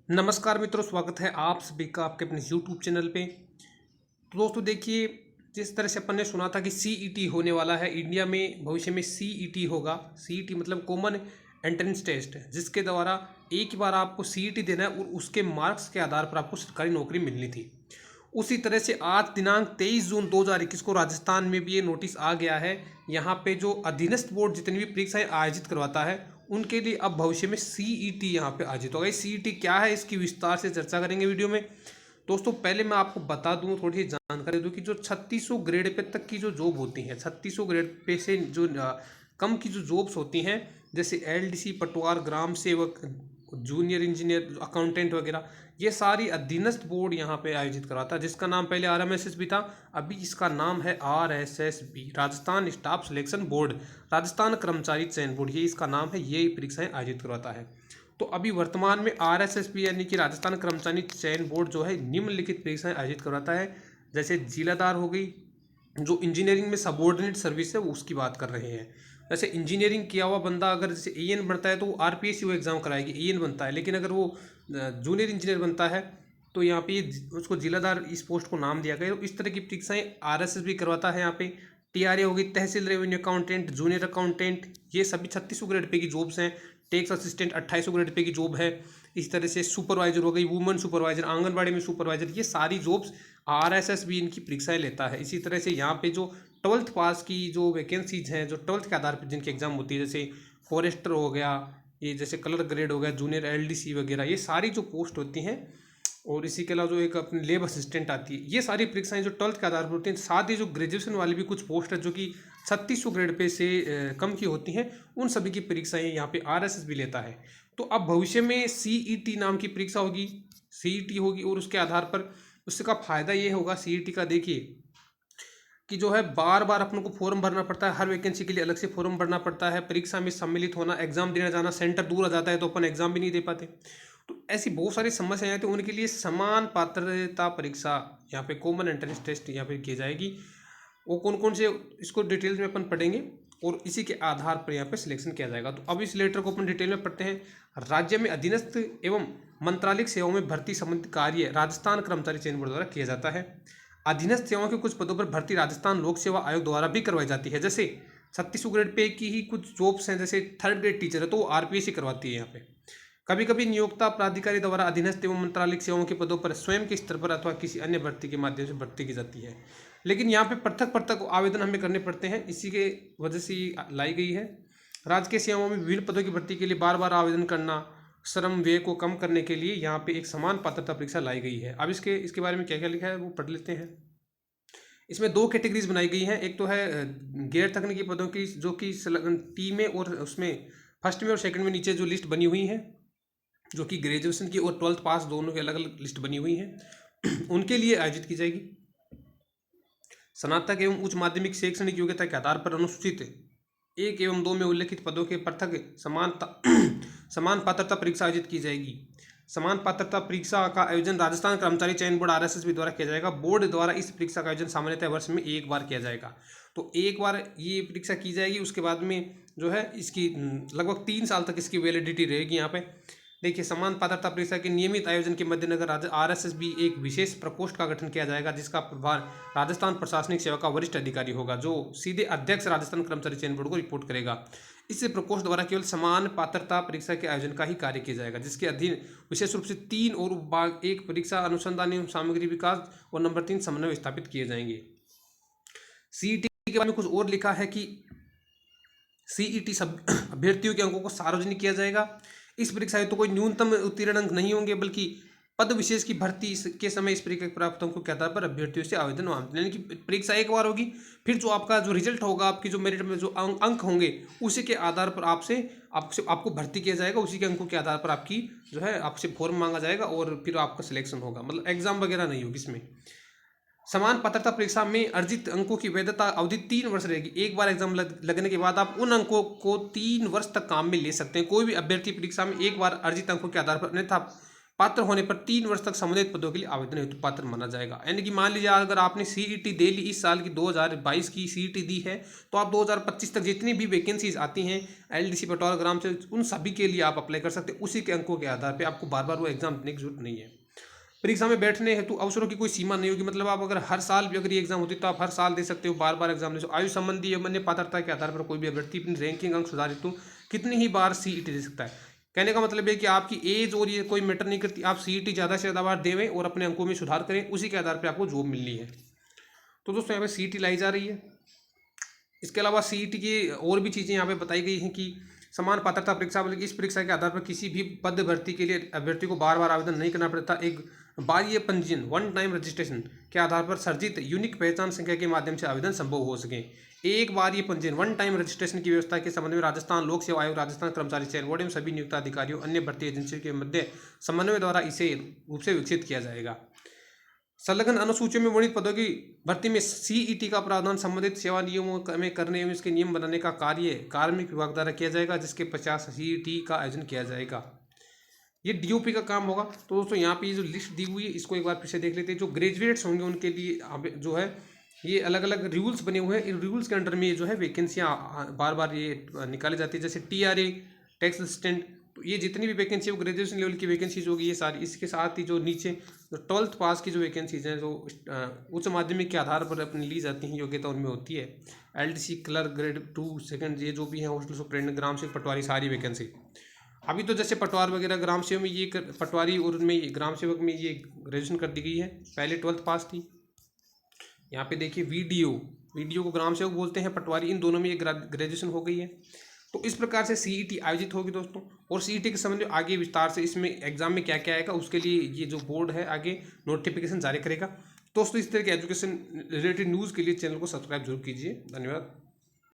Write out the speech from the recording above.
नमस्कार मित्रों, स्वागत है आप सभी का आपके अपने YouTube चैनल पे। तो दोस्तों देखिए, जिस तरह से अपन ने सुना था कि सीईटी होने वाला है इंडिया में, भविष्य में सीईटी होगा। सीईटी मतलब कॉमन एंट्रेंस टेस्ट, जिसके द्वारा एक ही बार आपको सीईटी देना है और उसके मार्क्स के आधार पर आपको सरकारी नौकरी मिलनी थी। उसी तरह से आज दिनांक 23 जून 2021 को राजस्थान में भी ये नोटिस आ गया है। यहाँ पे जो अधीनस्थ बोर्ड जितनी भी परीक्षाएं आयोजित करवाता है उनके लिए अब भविष्य में सीईटी यहाँ पे आयोजित होगा। सीईटी क्या है, इसकी विस्तार से चर्चा करेंगे वीडियो में। दोस्तों पहले मैं आपको बता दूं, थोड़ी सी जानकारी दूं कि जो 3600 ग्रेड पे तक की जो जॉब होती है, 3600 ग्रेड पे से जो कम की जो जॉब्स होती हैं, जैसे एलडीसी, पटवार, ग्राम सेवक, जूनियर इंजीनियर, अकाउंटेंट वगैरह, ये सारी अधीनस्थ बोर्ड यहाँ पे आयोजित कराता है, जिसका नाम पहले आरएमएसएस था, अभी इसका नाम है RSSB, Rajasthan staff selection board, Rajasthan कर्मचारी चयन बोर्ड, ये इसका नाम है। ये परीक्षाएं आयोजित करवाता है। तो अभी वर्तमान में आरएसएसबी यानी कि राजस्थान कर्मचारी चयन बोर्ड जो है निम्नलिखित परीक्षाएं आयोजित करवाता है। जैसे जिलादार हो गई, जो इंजीनियरिंग में सबॉर्डिनेट सर्विस है वो उसकी बात कर रहे हैं। जैसे इंजीनियरिंग किया हुआ बंदा अगर जैसे एएन बनता है तो वो आरपीएससी वो एग्ज़ाम कराएगी, एएन बनता है। लेकिन अगर वो जूनियर इंजीनियर बनता है तो यहाँ पे उसको जिलादार इस पोस्ट को नाम दिया गया। तो इस तरह की परीक्षाएं आरएसएस भी करवाता है। यहाँ पे टीआरए होगी, तहसील रेवेन्यू अकाउंटेंट, जूनियर अकाउंटेंट, ये सभी 3600 ग्रेड पे की जॉब्स हैं। टैक्स असिस्टेंट 2800 ग्रेड पे की जॉब है। इस तरह से सुपरवाइजर हो गई, वुमेन सुपरवाइजर, आंगनबाड़ी में सुपरवाइजर, ये सारी जॉब्स आरएसएस भी इनकी परीक्षाएं लेता है। इसी तरह से यहाँ पे जो 12th पास की जो वैकेंसीज हैं, जो 12th के आधार पर जिनकी एग्जाम होती है, जैसे फॉरेस्टर हो गया, ये जैसे कलर ग्रेड हो गया, जूनियर एलडीसी वगैरह, ये सारी जो पोस्ट होती हैं, और इसी के अलावा जो एक अपनी लेब असिस्टेंट आती है, ये सारी परीक्षाएं जो 12th के आधार पर होती हैं। साथ ही जो ग्रेजुएशन वाली भी कुछ पोस्ट है जो कि 3600 ग्रेड पे से कम की होती हैं, उन सभी की परीक्षाएं यहाँ पे आरएसएस भी लेता है। तो अब भविष्य में सीईटी नाम की परीक्षा होगी, सीईटी होगी, और उसके आधार पर उसका फायदा ये होगा सीईटी का, देखिए कि जो है बार बार अपन को फॉर्म भरना पड़ता है, हर वैकेंसी के लिए अलग से फॉर्म भरना पड़ता है, परीक्षा में सम्मिलित होना, एग्जाम देने जाना, सेंटर दूर आ जाता है तो अपन एग्जाम भी नहीं दे पाते। तो ऐसी बहुत सारी समस्याएं आती हैं, उनके लिए समान पात्रता परीक्षा यहाँ पे कॉमन एंट्रेंस टेस्ट यहाँ पे की जाएगी। वो कौन कौन से, इसको डिटेल्स में अपन पढ़ेंगे और इसी के आधार पर यहाँ पे सिलेक्शन किया जाएगा। तो अब इस लेटर को अपन डिटेल में पढ़ते हैं। राज्य में अधीनस्थ एवं मंत्रालयिक सेवाओं में भर्ती संबंधी कार्य राजस्थान कर्मचारी चयन बोर्ड द्वारा किया जाता है। अधीनस्थ सेवाओं के कुछ पदों पर भर्ती राजस्थान लोक सेवा आयोग द्वारा भी करवाई जाती है। जैसे 3600 ग्रेड पे की ही कुछ जॉब्स हैं, जैसे 3rd ग्रेड टीचर है तो वो आरपीएससी करवाती है यहाँ पे। कभी कभी नियोक्ता प्राधिकारी द्वारा अधीनस्थ एवं मंत्रालयिक सेवाओं के पदों पर स्वयं के स्तर पर अथवा किसी अन्य भर्ती के माध्यम से भर्ती की जाती है। लेकिन यहाँ पे पृथक पृथक आवेदन हमें करने पड़ते हैं, इसी के वजह से लाई गई है। राजकीय सेवाओं में विभिन्न पदों की भर्ती के लिए बार बार आवेदन करना, श्रम व्यय को कम करने के लिए यहाँ पे एक समान पात्रता परीक्षा लाई गई है। अब इसके बारे में क्या क्या लिखा है वो पढ़ लेते हैं। इसमें 2 कैटेगरीज बनाई गई हैं। एक तो है गैर तकनीकी पदों की, जो कि टी में और उसमें फर्स्ट में और सेकंड में नीचे जो लिस्ट बनी हुई है, जो कि ग्रेजुएशन की और 12th पास दोनों की अलग अलग लिस्ट बनी हुई है, उनके लिए आयोजित की जाएगी। स्नातक एवं उच्च माध्यमिक शैक्षणिक योग्यता के आधार पर अनुसूचित 1 एवं 2 में उल्लिखित पदों के पृथक समान पात्रता परीक्षा आयोजित की जाएगी। समान पात्रता परीक्षा का आयोजन राजस्थान कर्मचारी चयन बोर्ड आरएसएसबी द्वारा किया जाएगा। बोर्ड द्वारा इस परीक्षा का आयोजन सामान्यतः वर्ष में एक बार किया जाएगा। तो एक बार ये परीक्षा की जाएगी, उसके बाद में जो है इसकी लगभग 3 साल तक इसकी वैलिडिटी रहेगी। यहाँ पे देखिए, समान पात्रता परीक्षा के नियमित आयोजन के मद्देनजर आरएसएसबी एक विशेष प्रकोष्ठ का गठन किया जाएगा, जिसका प्रभार राजस्थान प्रशासनिक सेवा का वरिष्ठ अधिकारी होगा, जो सीधे अध्यक्ष राजस्थान कर्मचारी चयन बोर्ड को रिपोर्ट करेगा। इस प्रकोष्ठ द्वारा केवल समान पात्रता परीक्षा के आयोजन का ही कार्य किया जाएगा, जिसके अधीन विशेष रूप से 3 और भाग 1 परीक्षा अनुसंधान एवं सामग्री विकास और नंबर 3 समन्वय स्थापित किए जाएंगे। सीईटी के बारे में कुछ और लिखा है कि सीईटी सब अभ्यर्थियों के अंकों को सार्वजनिक किया जाएगा। इस परीक्षा में तो कोई न्यूनतम उत्तीर्ण अंक नहीं होंगे, बल्कि पद विशेष की भर्ती के समय इस परीक्षा के प्राप्त अंकों के आधार पर अभ्यर्थियों से आवेदन आमंत्रित, यानी कि परीक्षा एक बार होगी, फिर जो आपका जो रिजल्ट होगा, आपकी जो मेरिट में जो अंक होंगे, उसी के आधार पर आपको भर्ती किया जाएगा। उसी के अंकों के आधार पर आपकी जो है आपसे फॉर्म मांगा जाएगा और फिर आपका सिलेक्शन होगा। मतलब एग्जाम वगैरह नहीं होगी इसमें। समान पात्रता परीक्षा में अर्जित अंकों की वैधता अवधि 3 वर्ष रहेगी। एक बार एग्जाम लगने के बाद आप उन अंकों को 3 वर्ष तक काम में ले सकते हैं। कोई भी अभ्यर्थी परीक्षा में एक बार अर्जित अंकों के आधार पर, अन्यथा पात्र होने पर 3 वर्ष तक संबंधित पदों के लिए आवेदन हेतु पात्र माना जाएगा। यानी कि मान लीजिए अगर आपने सीईटी दे ली, इस साल की 2022 की सीईटी दी है, तो आप 2025 तक जितनी भी वैकेंसीज आती हैं एलडीसी पटवार ग्राम से, उन सभी के लिए आप अप्लाई कर सकते हैं। उसी के अंकों के आधार पर आपको बार बार वो एग्जाम देने की जरूरत नहीं है। परीक्षा में बैठने हेतु अवसरों की कोई सीमा नहीं होगी, मतलब आप अगर हर साल भी अगर ये एग्जाम होती है तो आप हर साल दे सकते हो, बार बार एग्जाम दे सकते हो। आयु संबंधी अन्य पात्रता के आधार पर कोई भी अभ्यर्थी अपनी रैंकिंग अंक सुधार हेतु कितनी ही बार सीईटी दे सकता है। कहने का मतलब है कि आपकी एज और ये कोई मैटर नहीं करती, आप सीईटी ज़्यादा से ज़्यादा बार देवें और अपने अंकों में सुधार करें, उसी के आधार पर आपको जॉब मिलनी है। तो दोस्तों यहाँ पे सीईटी लाई जा रही है। इसके अलावा सीईटी की और भी चीज़ें यहाँ पे बताई गई हैं कि समान पात्रता परीक्षा, बल्कि इस परीक्षा के आधार पर किसी भी पद भर्ती के लिए अभ्यर्थी को बार बार आवेदन नहीं करना पड़ता। एक बाह्य पंजीयन, वन टाइम रजिस्ट्रेशन के आधार पर सर्जित यूनिक पहचान संख्या के माध्यम से आवेदन संभव हो सके। एक बार ये पंजीयन, वन टाइम रजिस्ट्रेशन की व्यवस्था के संबंध में राजस्थान लोक सेवा आयोग, राजस्थान कर्मचारी चयन बोर्ड एवं सभी नियुक्त अधिकारियों अन्य भर्ती एजेंसियों के मध्य समन्वय द्वारा इसे रूप से विकसित किया जाएगा। संलग्न अनुसूचियों में वर्णित पदों की भर्ती में सीईटी का प्रावधान संबंधित सेवा नियमों में करने एवं इसके नियम बनाने का कार्य कार्मिक विभाग द्वारा किया जाएगा, जिसके 50 सीईटी का आयोजन किया जाएगा। ये डीओपी का काम होगा। तो दोस्तों यहाँ पे ये जो लिस्ट दी हुई है इसको एक बार फिर से देख लेते हैं। जो ग्रेजुएट्स होंगे उनके लिए जो है ये अलग अलग रूल्स बने हुए हैं। इन रूल्स के अंडर में ये जो है वैकेंसियाँ बार बार ये निकाली जाती है, जैसे टीआरए, टैक्स असिस्टेंट। तो ये जितनी भी वैकेंसी है वो ग्रेजुएशन लेवल की वैकेंसीज होगी ये सारी। इसके साथ ही जो नीचे 12th पास की जो वैकेंसीज हैं, जो उच्च माध्यमिक के आधार पर अपनी ली जाती हैं योग्यता, उनमें होती है एलडीसी क्लर्क ग्रेड 2 सेकंड, ये जो भी है हॉस्टल सुपरिटेंडेंट, ग्राम सेवक, पटवारी, सारी वैकेंसी। अभी तो जैसे पटवार वगैरह ग्राम सेवक में ये पटवारी और उनमें ग्राम सेवक में ये ग्रेजुएशन कर दी गई है, पहले 12th पास थी। यहाँ पे देखिए वीडियो को ग्राम सेवक बोलते हैं, पटवारी, इन दोनों में ये ग्रेजुएशन हो गई है। तो इस प्रकार से सीईटी आयोजित होगी दोस्तों। और सीईटी के संबंध में आगे विस्तार से इसमें एग्जाम में क्या क्या आएगा उसके लिए ये जो बोर्ड है आगे नोटिफिकेशन जारी करेगा। दोस्तों इस तरह के एजुकेशन रिलेटेड न्यूज़ के लिए चैनल को सब्सक्राइब जरूर कीजिए। धन्यवाद।